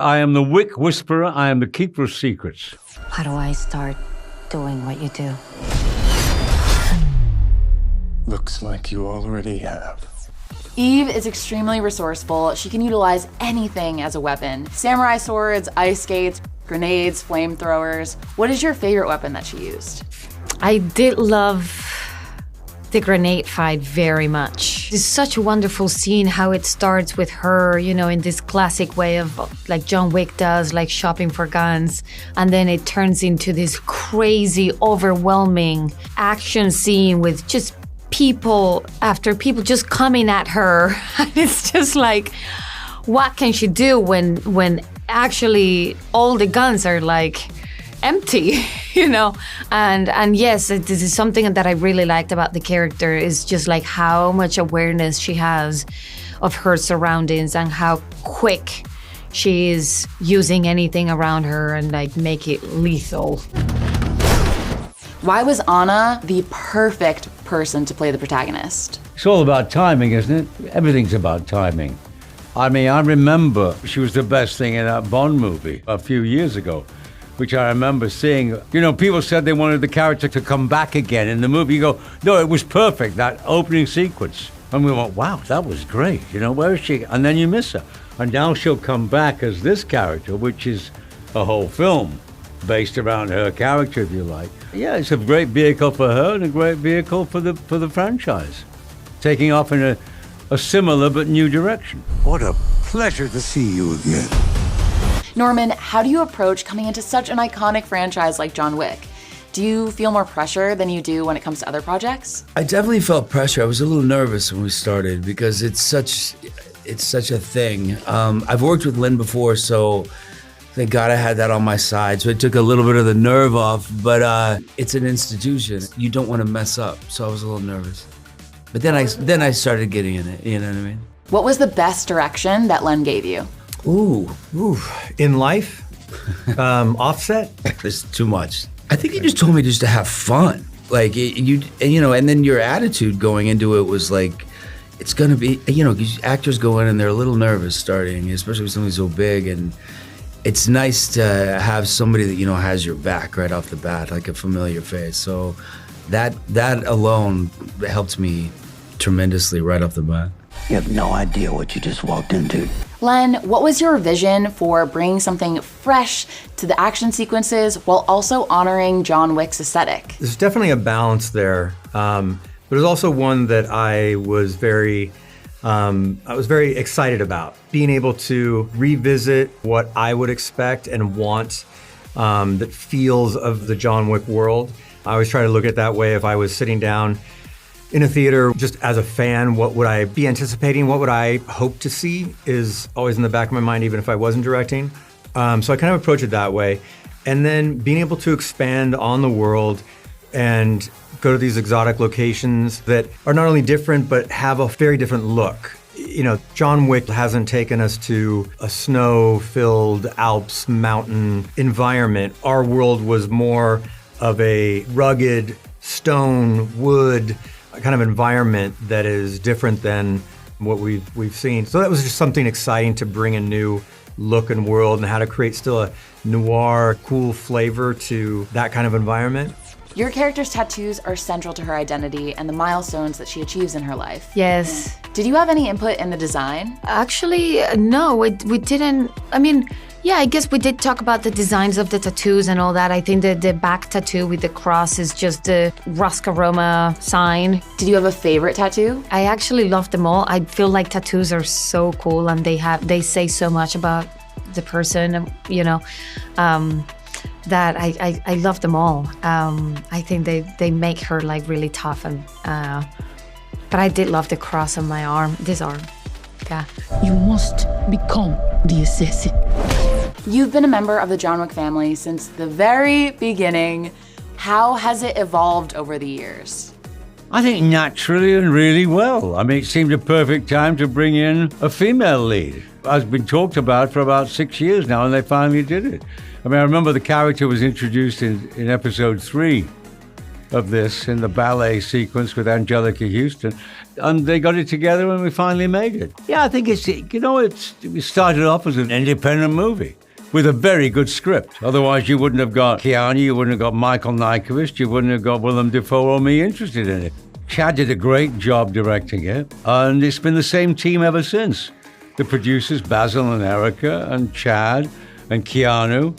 I am the Wick Whisperer. I am the keeper of secrets. How do I start doing what you do? Looks like you already have. Eve is extremely resourceful. She can utilize anything as a weapon. Samurai swords, ice skates, grenades, flamethrowers. What is your favorite weapon that she used? I did love the grenade fight very much. It's such a wonderful scene how it starts with her, you know, in this classic way of like John Wick does, like shopping for guns. And then it turns into this crazy, overwhelming action scene with just people after people just coming at her. And it's just like, what can she do when actually all the guns are like empty, you know? And yes, this is something that I really liked about the character is just like how much awareness she has of her surroundings and how quick she is using anything around her and like make it lethal. Why was Anna the perfect person to play the protagonist? It's all about timing, isn't it? Everything's about timing. I mean, I remember she was the best thing in that Bond movie a few years ago, which I remember seeing. You know, people said they wanted the character to come back again in the movie. You go, no, it was perfect, that opening sequence. And we went, wow, that was great. You know, where is she? And then you miss her. And now she'll come back as this character, which is a whole film based around her character, if you like. Yeah, it's a great vehicle for her and a great vehicle for the franchise, taking off in a similar but new direction. What a pleasure to see you again. Norman, how do you approach coming into such an iconic franchise like John Wick? Do you feel more pressure than you do when it comes to other projects? I definitely felt pressure. I was a little nervous when we started because it's such a thing. I've worked with Len before, so thank God I had that on my side. So it took a little bit of the nerve off, but it's an institution. You don't want to mess up, so I was a little nervous. But then I started getting in it, you know what I mean? What was the best direction that Len gave you? Ooh. In life? Offset? It's too much. I think he just told me just to have fun. Like, you know, and then your attitude going into it was like, it's gonna be, you know, actors go in and they're a little nervous starting, especially with something so big, and it's nice to have somebody that, you know, has your back right off the bat, like a familiar face. So that alone helped me tremendously right off the bat. You have no idea what you just walked into. Len, what was your vision for bringing something fresh to the action sequences while also honoring John Wick's aesthetic? There's definitely a balance there, but there's also one that I was very excited about. Being able to revisit what I would expect and want that feels of the John Wick world. I always try to look at it that way. If I was sitting down in a theater, just as a fan, what would I be anticipating? What would I hope to see is always in the back of my mind, even if I wasn't directing. So I kind of approach it that way. And then being able to expand on the world and go to these exotic locations that are not only different, but have a very different look. You know, John Wick hasn't taken us to a snow-filled Alps mountain environment. Our world was more of a rugged stone, wood, kind of environment that is different than what we've seen. So that was just something exciting to bring a new look and world and how to create still a noir, cool flavor to that kind of environment. Your character's tattoos are central to her identity and the milestones that she achieves in her life. Yes. Did you have any input in the design? Actually, no, we didn't. I mean, yeah, I guess we did talk about the designs of the tattoos and all that. I think that the back tattoo with the cross is just the Roscaroma sign. Did you have a favorite tattoo? I actually love them all. I feel like tattoos are so cool and they say so much about the person, you know, that I love them all. I think they make her like really tough and, but I did love the cross on my arm, this arm, yeah. You must become the assassin. You've been a member of the John Wick family since the very beginning. How has it evolved over the years? I think naturally and really well. I mean, it seemed a perfect time to bring in a female lead. It's been talked about for about 6 years now, and they finally did it. I mean, I remember the character was introduced in episode 3, of this in the ballet sequence with Angelica Houston, and they got it together and we finally made it. Yeah, I think it started off as an independent movie with a very good script. Otherwise, you wouldn't have got Keanu, you wouldn't have got Michael Nyquist, you wouldn't have got Willem Dafoe or me interested in it. Chad did a great job directing it, and it's been the same team ever since. The producers, Basil and Erica, and Chad, and Keanu.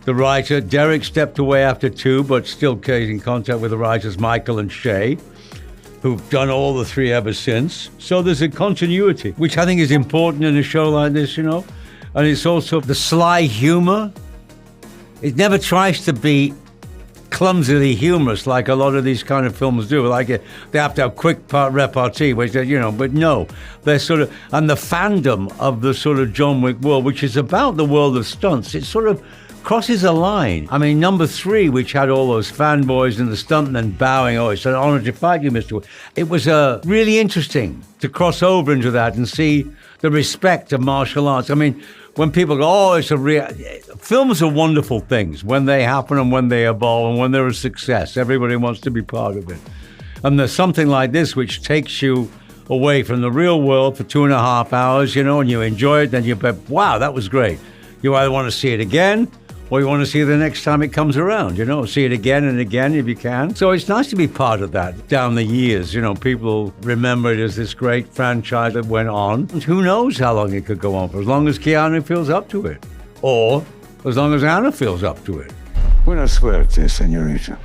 The writer, Derek, stepped away after 2, but still in contact with the writers, Michael and Shay, who've done all the 3 ever since. So there's a continuity, which I think is important in a show like this, you know. And it's also the sly humor. It never tries to be clumsily humorous like a lot of these kind of films do. Like they have to have quick repartee, which you know, but no, they're sort of, and the fandom of the sort of John Wick world, which is about the world of stunts, it sort of crosses a line. I mean, number 3, which had all those fanboys and the stuntmen bowing, oh, it's an honor to fight you, Mr. Wick. It was really interesting to cross over into that and see the respect of martial arts. I mean, when people go, oh, it's a real... Films are wonderful things when they happen and when they evolve and when they're a success. Everybody wants to be part of it. And there's something like this which takes you away from the real world for 2.5 hours, you know, and you enjoy it, then you bet, wow, that was great. You either want to see it again or you want to see it the next time it comes around, you know, see it again and again if you can. So it's nice to be part of that down the years. You know, people remember it as this great franchise that went on. And who knows how long it could go on for, as long as Keanu feels up to it. Or as long as Anna feels up to it. Buena suerte, señorita.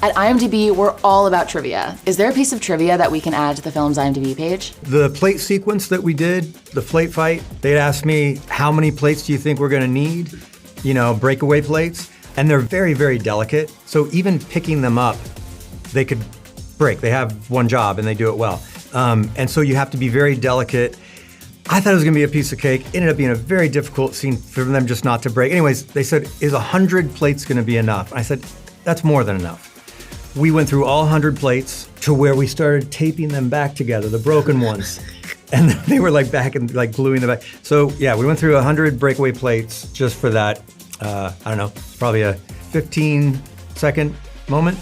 At IMDb, we're all about trivia. Is there a piece of trivia that we can add to the film's IMDb page? The plate sequence that we did, the plate fight, they'd asked me, how many plates do you think we're gonna need? You know, breakaway plates. And they're very, very delicate. So even picking them up, they could break. They have one job and they do it well. And so you have to be very delicate. I thought it was gonna be a piece of cake. Ended up being a very difficult scene for them just not to break. Anyways, they said, is 100 plates gonna be enough? I said, that's more than enough. We went through all 100 plates to where we started taping them back together, the broken ones. And then they were like back and like gluing them back. So yeah, we went through 100 breakaway plates just for that, I don't know, probably a 15-second moment.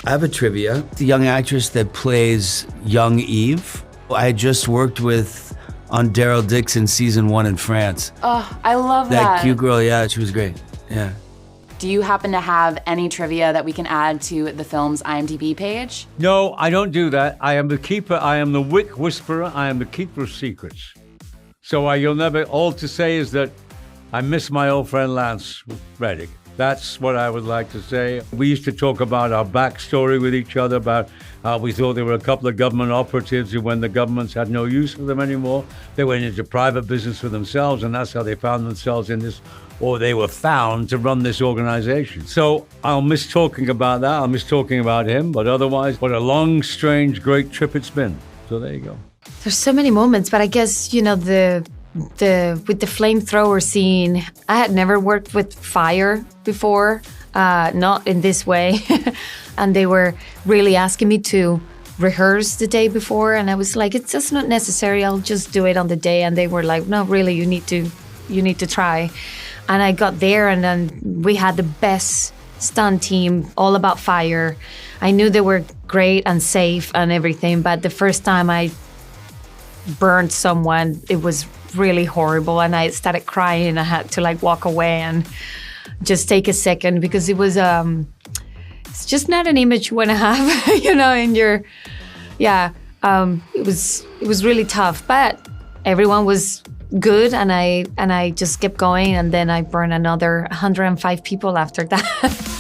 I have a trivia. The young actress that plays young Eve, I had just worked with on Daryl Dixon season 1 in France. Oh, I love that. That cute girl, yeah, she was great, yeah. Do you happen to have any trivia that we can add to the film's IMDb page? No, I don't do that. I am the keeper. I am the Wick whisperer. I am the keeper of secrets. So you'll never, all to say is that I miss my old friend Lance Reddick. That's what I would like to say. We used to talk about our backstory with each other, about how we thought there were a couple of government operatives who, when the governments had no use for them anymore, they went into private business for themselves, and that's how they found themselves in this, or they were found to run this organization. So I'll miss talking about that. I'll miss talking about him, but otherwise, what a long, strange, great trip it's been. So there you go. There's so many moments, but I guess, you know, with the flamethrower scene, I had never worked with fire before, not in this way. And they were really asking me to rehearse the day before, and I was like, it's just not necessary, I'll just do it on the day. And they were like, no, really, you need to try. And I got there, and then we had the best stunt team, all about fire. I knew they were great and safe and everything, but the first time I burned someone, it was really horrible, and I started crying. I had to like walk away and just take a second, because it was it's just not an image you want to have, you know, in your, it was really tough, but everyone was good, and I just kept going, and then I burned another 105 people after that.